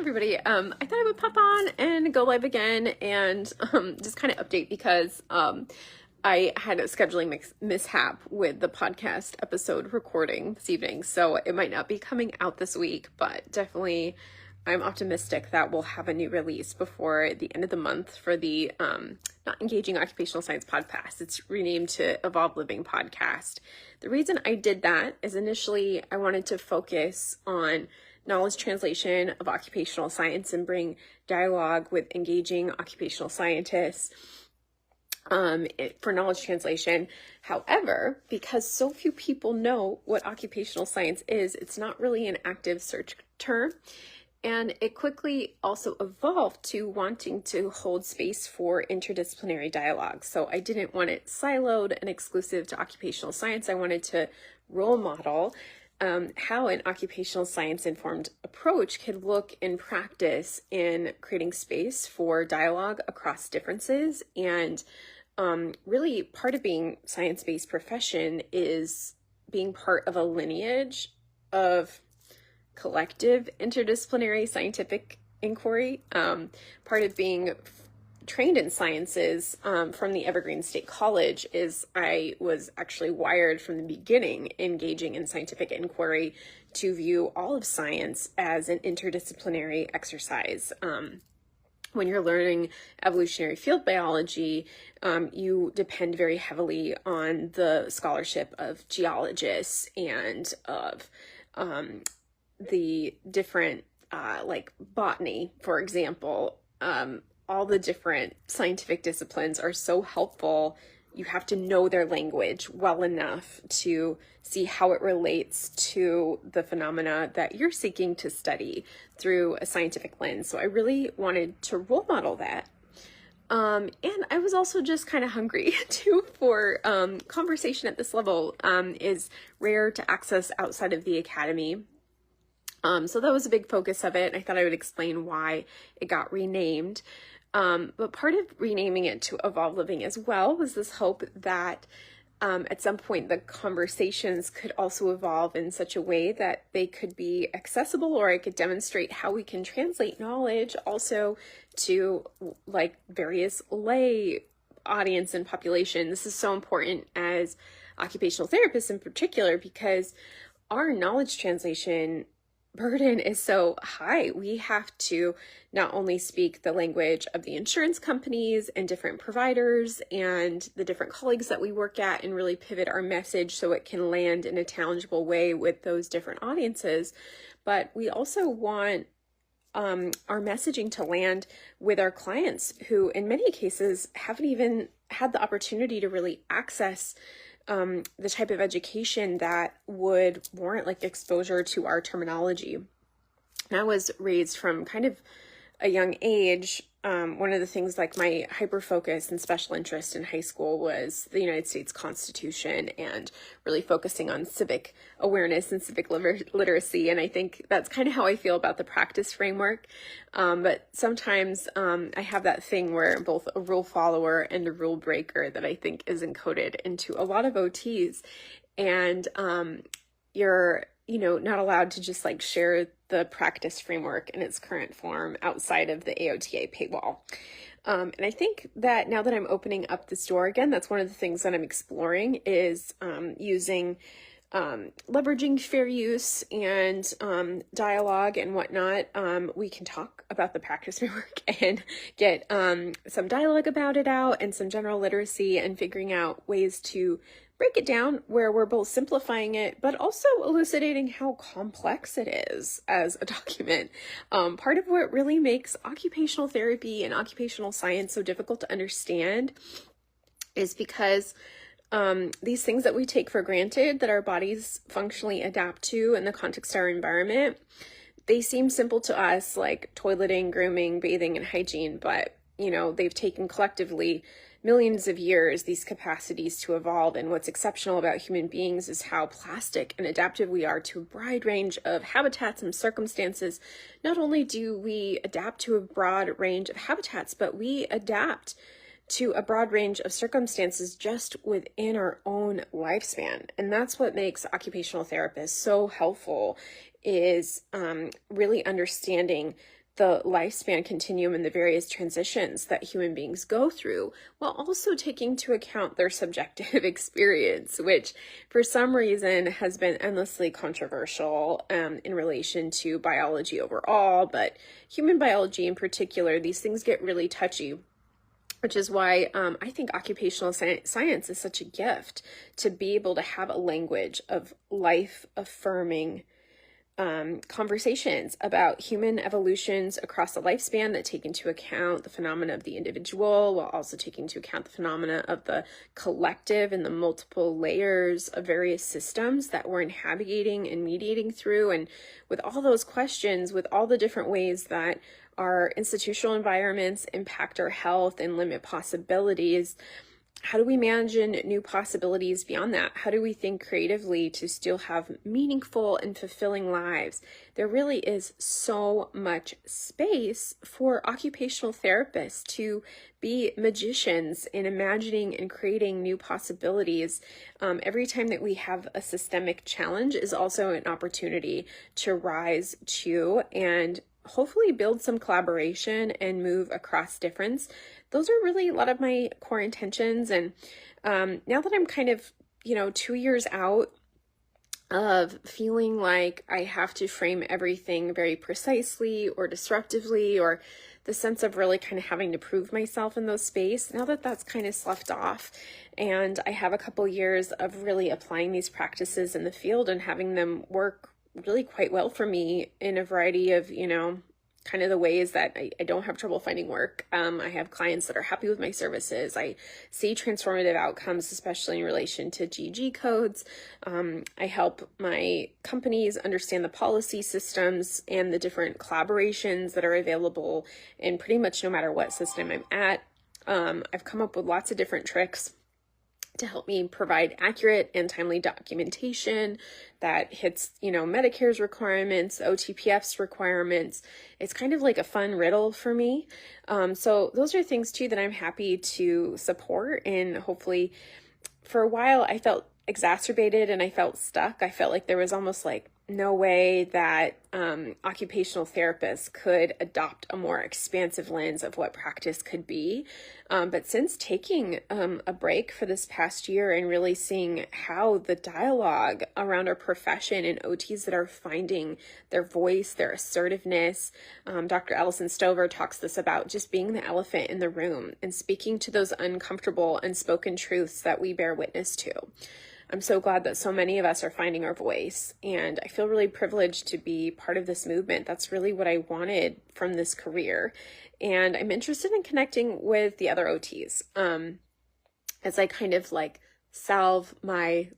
everybody. I thought I would pop on and go live again and just kind of update because I had a scheduling mishap with the podcast episode recording this evening, so it might not be coming out this week, but definitely I'm optimistic that we'll have a new release before the end of the month for the Not Engaging Occupational Science podcast. It's renamed to Evolve Living Podcast. The reason I did that is initially I wanted to focus on knowledge translation of occupational science and bring dialogue with engaging occupational scientists for knowledge translation. However, because so few people know what occupational science is, it's not really an active search term. And it quickly also evolved to wanting to hold space for interdisciplinary dialogue. So I didn't want it siloed and exclusive to occupational science. I wanted to role model how an occupational science informed approach could look in practice in creating space for dialogue across differences. And really part of being science-based profession is being part of a lineage of collective interdisciplinary scientific inquiry. Part of being trained in sciences from the Evergreen State College is I was actually wired from the beginning engaging in scientific inquiry to view all of science as an interdisciplinary exercise. When you're learning evolutionary field biology, you depend very heavily on the scholarship of geologists and of the different, like botany, for example. All the different scientific disciplines are so helpful. You have to know their language well enough to see how it relates to the phenomena that you're seeking to study through a scientific lens. So I really wanted to role model that. And I was also just kind of hungry too for conversation at this level is rare to access outside of the academy. So that was a big focus of it. I thought I would explain why it got renamed. But part of renaming it to Evolve Living as well was this hope that at some point the conversations could also evolve in such a way that they could be accessible, or I could demonstrate how we can translate knowledge also to like various lay audience and population. This is so important as occupational therapists in particular, because our knowledge translation burden is so high. We have to not only speak the language of the insurance companies and different providers and the different colleagues that we work at and really pivot our message so it can land in a tangible way with those different audiences, but we also want our messaging to land with our clients who in many cases haven't even had the opportunity to really access the type of education that would warrant like exposure to our terminology. And I was raised from kind of a young age. One of the things, like my hyper focus and special interest in high school was the United States Constitution and really focusing on civic awareness and civic literacy. And I think that's kind of how I feel about the practice framework. But sometimes I have that thing where I'm both a rule follower and a rule breaker that I think is encoded into a lot of OTs. And you're not allowed to just like share the practice framework in its current form outside of the AOTA paywall. And I think that now that I'm opening up this door again, that's one of the things that I'm exploring is using leveraging fair use and dialogue and whatnot. We can talk about the practice framework and get some dialogue about it out and some general literacy and figuring out ways to break it down where we're both simplifying it, but also elucidating how complex it is as a document. Part of what really makes occupational therapy and occupational science so difficult to understand is because these things that we take for granted that our bodies functionally adapt to in the context of our environment, they seem simple to us, like toileting, grooming, bathing, and hygiene, but they've taken collectively millions of years, these capacities to evolve. And what's exceptional about human beings is how plastic and adaptive we are to a wide range of habitats and circumstances. Not only do we adapt to a broad range of habitats, but we adapt to a broad range of circumstances just within our own lifespan. And that's what makes occupational therapists so helpful, is really understanding the lifespan continuum and the various transitions that human beings go through, while also taking into account their subjective experience, which for some reason has been endlessly controversial in relation to biology overall, but human biology in particular. These things get really touchy, which is why I think occupational science is such a gift, to be able to have a language of life-affirming conversations about human evolutions across the lifespan that take into account the phenomena of the individual, while also taking into account the phenomena of the collective and the multiple layers of various systems that we're navigating and mediating through. And with all those questions, with all the different ways that our institutional environments impact our health and limit possibilities, how do we imagine new possibilities beyond that? How do we think creatively to still have meaningful and fulfilling lives? There really is so much space for occupational therapists to be magicians in imagining and creating new possibilities. Every time that we have a systemic challenge is also an opportunity to rise to and hopefully build some collaboration and move across difference. Those are really a lot of my core intentions. And now that I'm kind of, 2 years out of feeling like I have to frame everything very precisely or disruptively, or the sense of really kind of having to prove myself in those space, now that that's kind of sloughed off, and I have a couple years of really applying these practices in the field and having them work really quite well for me in a variety of, kind of the ways that I don't have trouble finding work. I have clients that are happy with my services. I see transformative outcomes, especially in relation to GG codes. I help my companies understand the policy systems and the different collaborations that are available in pretty much no matter what system I'm at. I've come up with lots of different tricks to help me provide accurate and timely documentation that hits, Medicare's requirements, OTPF's requirements. It's kind of like a fun riddle for me. So those are things too that I'm happy to support. And hopefully, for a while I felt exacerbated and I felt stuck. I felt like there was almost like no way that occupational therapists could adopt a more expansive lens of what practice could be. But since taking a break for this past year and really seeing how the dialogue around our profession and OTs that are finding their voice, their assertiveness, Dr. Alison Stover talks this about just being the elephant in the room and speaking to those uncomfortable unspoken truths that we bear witness to. I'm so glad that so many of us are finding our voice, and I feel really privileged to be part of this movement. That's really what I wanted from this career, and I'm interested in connecting with the other OTs as I kind of salve my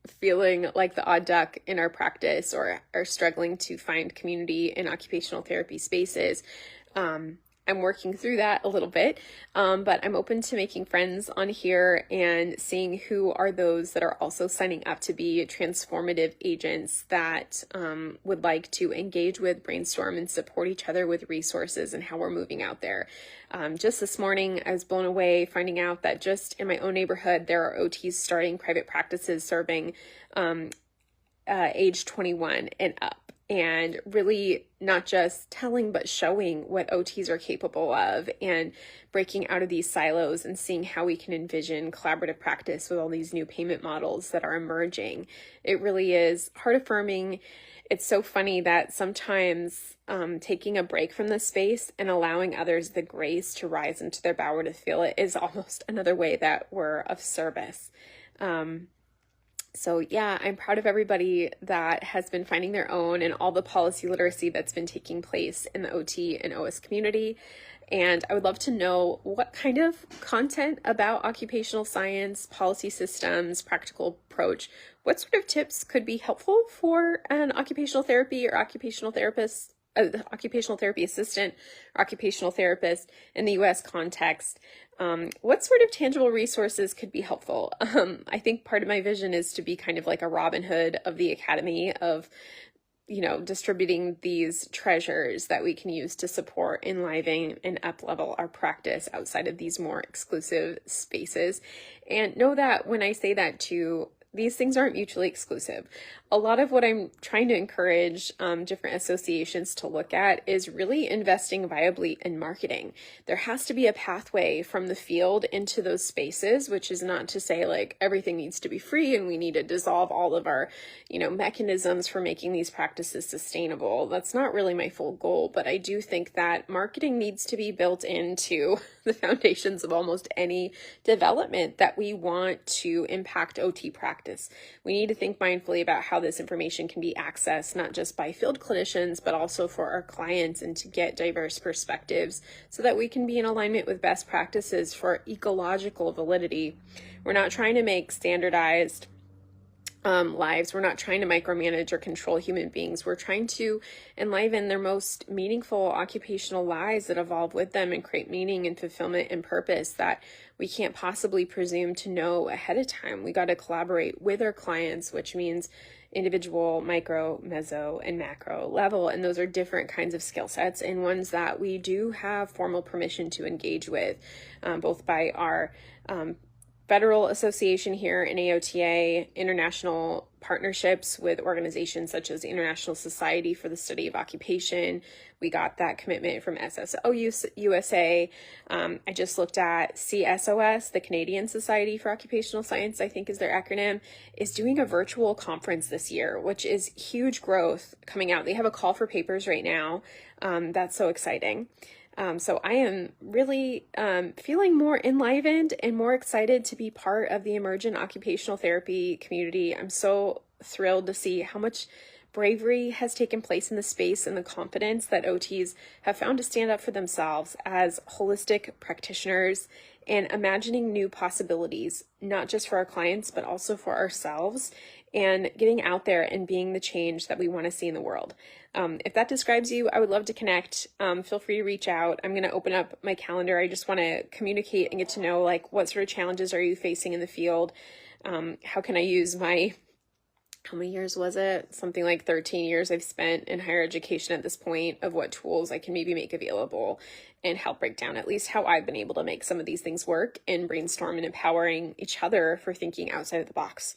feeling like the odd duck in our practice, or are struggling to find community in occupational therapy spaces. I'm working through that a little bit, but I'm open to making friends on here and seeing who are those that are also signing up to be transformative agents that would like to engage with, brainstorm, and support each other with resources and how we're moving out there. Just this morning, I was blown away finding out that just in my own neighborhood, there are OTs starting private practices serving age 21 and up. And really not just telling, but showing what OTs are capable of, and breaking out of these silos and seeing how we can envision collaborative practice with all these new payment models that are emerging. It really is heart affirming. It's so funny that sometimes taking a break from this space and allowing others the grace to rise into their power to feel it is almost another way that we're of service. So yeah, I'm proud of everybody that has been finding their own and all the policy literacy that's been taking place in the OT and OS community. And I would love to know what kind of content about occupational science, policy systems, practical approach, what sort of tips could be helpful for an occupational therapy or occupational therapist, occupational therapy assistant, or occupational therapist in the US context. What sort of tangible resources could be helpful? I think part of my vision is to be kind of like a Robin Hood of the academy, of, distributing these treasures that we can use to support, enliven, and up-level our practice outside of these more exclusive spaces. And know that when I say that too, these things aren't mutually exclusive. a lot of what I'm trying to encourage different associations to look at is really investing viably in marketing. There has to be a pathway from the field into those spaces, which is not to say like everything needs to be free and we need to dissolve all of our, mechanisms for making these practices sustainable. That's not really my full goal, but I do think that marketing needs to be built into the foundations of almost any development that we want to impact OT practice. We need to think mindfully about how this information can be accessed, not just by field clinicians, but also for our clients, and to get diverse perspectives so that we can be in alignment with best practices for ecological validity. We're not trying to make standardized lives. We're not trying to micromanage or control human beings. We're trying to enliven their most meaningful occupational lives that evolve with them and create meaning and fulfillment and purpose that we can't possibly presume to know ahead of time. We got to collaborate with our clients, which means individual, micro, meso, and macro level. And those are different kinds of skill sets and ones that we do have formal permission to engage with, both by our federal association here in AOTA, international partnerships with organizations such as the International Society for the Study of Occupation. We got that commitment from SSO USA. I just looked at CSOS, the Canadian Society for Occupational Science, I think is their acronym, is doing a virtual conference this year, which is huge growth coming out. They have a call for papers right now. That's so exciting. So I am really feeling more enlivened and more excited to be part of the emergent occupational therapy community. I'm so thrilled to see how much bravery has taken place in the space and the confidence that OTs have found to stand up for themselves as holistic practitioners and imagining new possibilities, not just for our clients, but also for ourselves, and getting out there and being the change that we want to see in the world. If that describes you, I would love to connect. Feel free to reach out. I'm going to open up my calendar. I just want to communicate and get to know, like, what sort of challenges are you facing in the field? How can I use how many years was it? Something like 13 years I've spent in higher education at this point, of what tools I can maybe make available and help break down at least how I've been able to make some of these things work, and brainstorm and empowering each other for thinking outside of the box.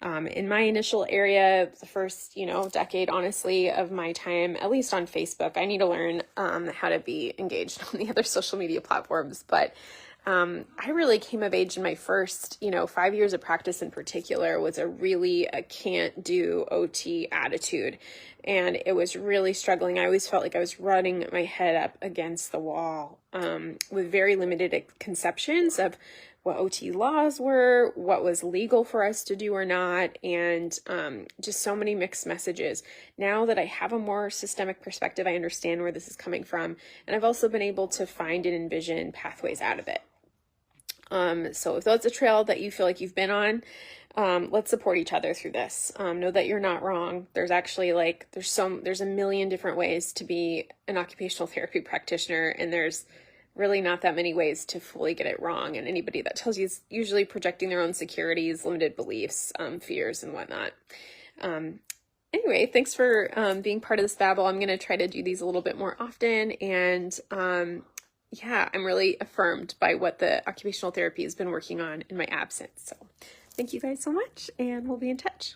In my initial area, the first, decade, honestly, of my time, at least on Facebook, I need to learn how to be engaged on the other social media platforms. But I really came of age in my first, 5 years of practice in particular, was a can't do OT attitude. And it was really struggling. I always felt like I was running my head up against the wall with very limited conceptions of what OT laws were, what was legal for us to do or not, and just so many mixed messages. Now that I have a more systemic perspective, I understand where this is coming from, and I've also been able to find and envision pathways out of it. So if that's a trail that you feel like you've been on, let's support each other through this. Know that you're not wrong. There's actually there's a million different ways to be an occupational therapy practitioner, and there's really not that many ways to fully get it wrong. And anybody that tells you is usually projecting their own insecurities, limited beliefs, fears, and whatnot. Anyway, thanks for being part of this babble. I'm going to try to do these a little bit more often. And yeah, I'm really affirmed by what the occupational therapy has been working on in my absence. So thank you guys so much, and we'll be in touch.